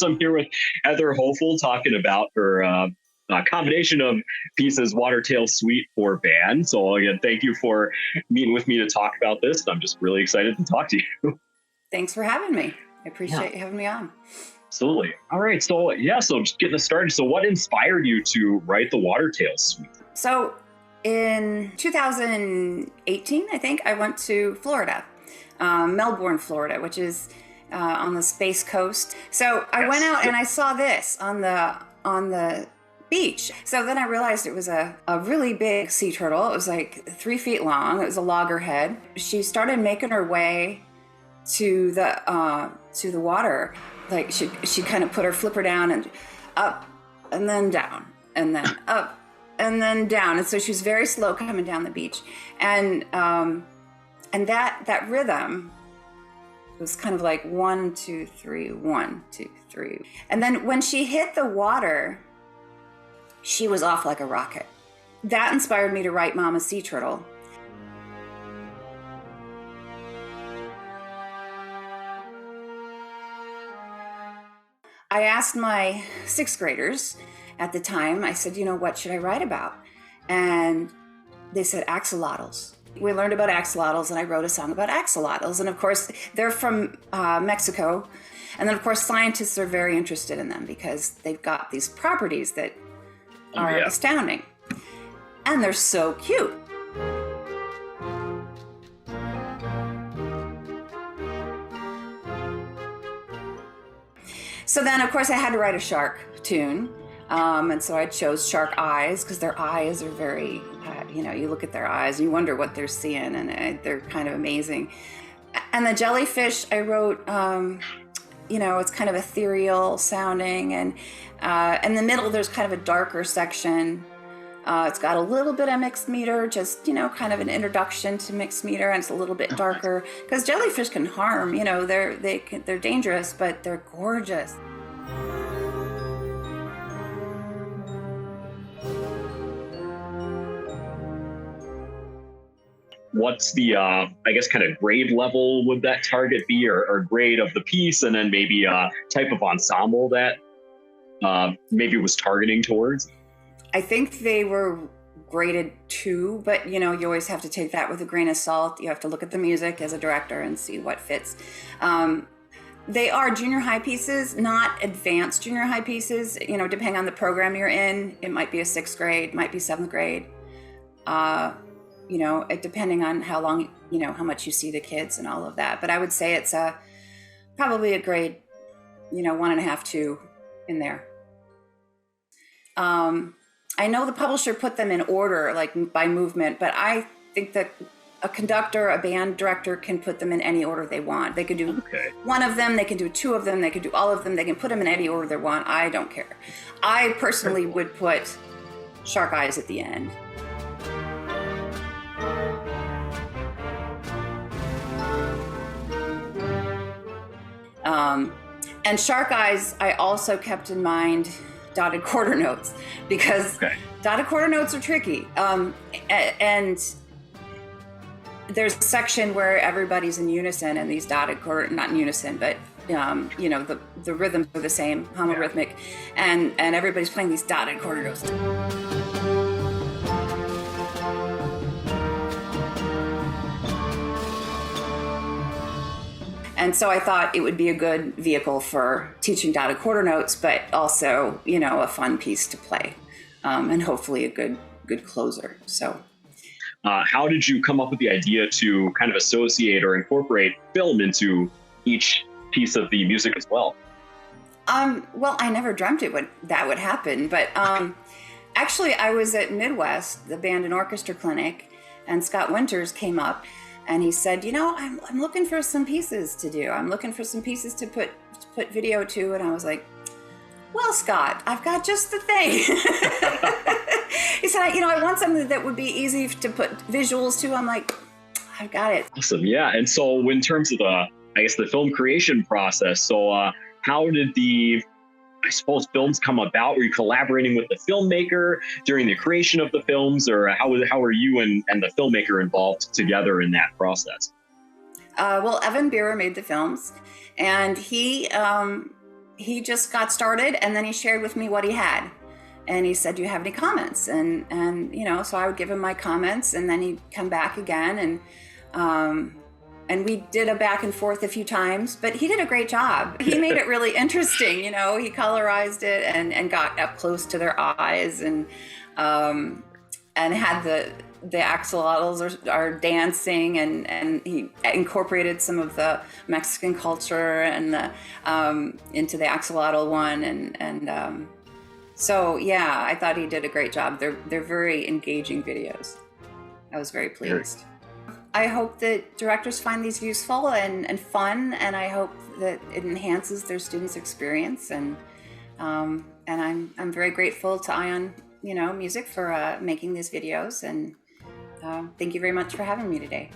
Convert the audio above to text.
I'm here with Heather Hoefle talking about her combination of pieces, Watertail Suite for band. So again, thank you for meeting with me to talk about this. I'm just really excited to talk to you. Thanks for having me. I appreciate you having me on. Absolutely. All right. So just getting us started. So what inspired you to write the Watertail Suite? So in 2018, I think, I went to Florida, Melbourne, Florida, which is on the Space Coast. So I went out and I saw this on the beach. So then I realized it was a really big sea turtle. It was like 3 feet long. It was a loggerhead. She started making her way to the water. Like she kind of put her flipper down and up and then down and then up and then down. And so she was very slow coming down the beach. And that rhythm was kind of like 1, 2, 3, 1, 2, 3. And then when she hit the water, she was off like a rocket. That inspired me to write Mama Sea Turtle. I asked my 6th graders at the time, I said, what should I write about? And they said axolotls. We learned about axolotls and I wrote a song about axolotls. And of course, they're from Mexico. And then of course, scientists are very interested in them because they've got these properties that are astounding. And they're so cute. So then, of course, I had to write a shark tune. And so I chose Shark Eyes because their eyes are very, you look at their eyes, you wonder what they're seeing, and they're kind of amazing. And the jellyfish, I wrote, it's kind of ethereal sounding. And in the middle, there's kind of a darker section. It's got a little bit of mixed meter, just, kind of an introduction to mixed meter, and it's a little bit darker because jellyfish can harm, they're dangerous, but they're gorgeous. What's the, kind of grade level would that target be, or grade of the piece, and then maybe a type of ensemble that maybe was targeting towards? I think they were graded 2, but you always have to take that with a grain of salt. You have to look at the music as a director and see what fits. They are junior high pieces, not advanced junior high pieces. Depending on the program you're in, it might be a 6th grade, might be 7th grade. Depending on how long, how much you see the kids and all of that. But I would say it's probably a grade, 1.5, 2 in there. I know the publisher put them in order, like by movement, but I think that a conductor, a band director can put them in any order they want. They could do one of them, they can do 2 of them, they could do all of them, they can put them in any order they want. I don't care. I personally would put Shark Eyes at the end. And Shark Eyes, I also kept in mind dotted quarter notes because dotted quarter notes are tricky. And there's a section where everybody's in unison, and these dotted quarter, not in unison, but the rhythms are the same, homorhythmic, and everybody's playing these dotted quarter notes. And so I thought it would be a good vehicle for teaching dotted quarter notes, but also, a fun piece to play, and hopefully a good closer. So, how did you come up with the idea to kind of associate or incorporate film into each piece of the music as well? Well, I never dreamt that would happen, but actually, I was at Midwest, the Band and Orchestra Clinic, and Scott Winters came up. And he said, I'm looking for some pieces to do. I'm looking for some pieces to put video to. And I was like, well, Scott, I've got just the thing. He said, I want something that would be easy to put visuals to. I'm like, I've got it. Awesome. Yeah. And so in terms of the film creation process, so how did films come about? Were you collaborating with the filmmaker during the creation of the films, or how are you and the filmmaker involved together in that process? Well, Evan Beerer made the films, and he he just got started, and then he shared with me what he had. And he said, "Do you have any comments?" And you know, so I would give him my comments, and then he'd come back again, and we did a back and forth a few times, but he did a great job. He made it really interesting. You know, he colorized it and got up close to their eyes, and had the axolotls are dancing, and he incorporated some of the Mexican culture and into the axolotl one, and so yeah, I thought he did a great job. They're very engaging videos. I was very pleased. I hope that directors find these useful and fun, and I hope that it enhances their students' experience. And I'm very grateful to Ion, Music for making these videos. And thank you very much for having me today.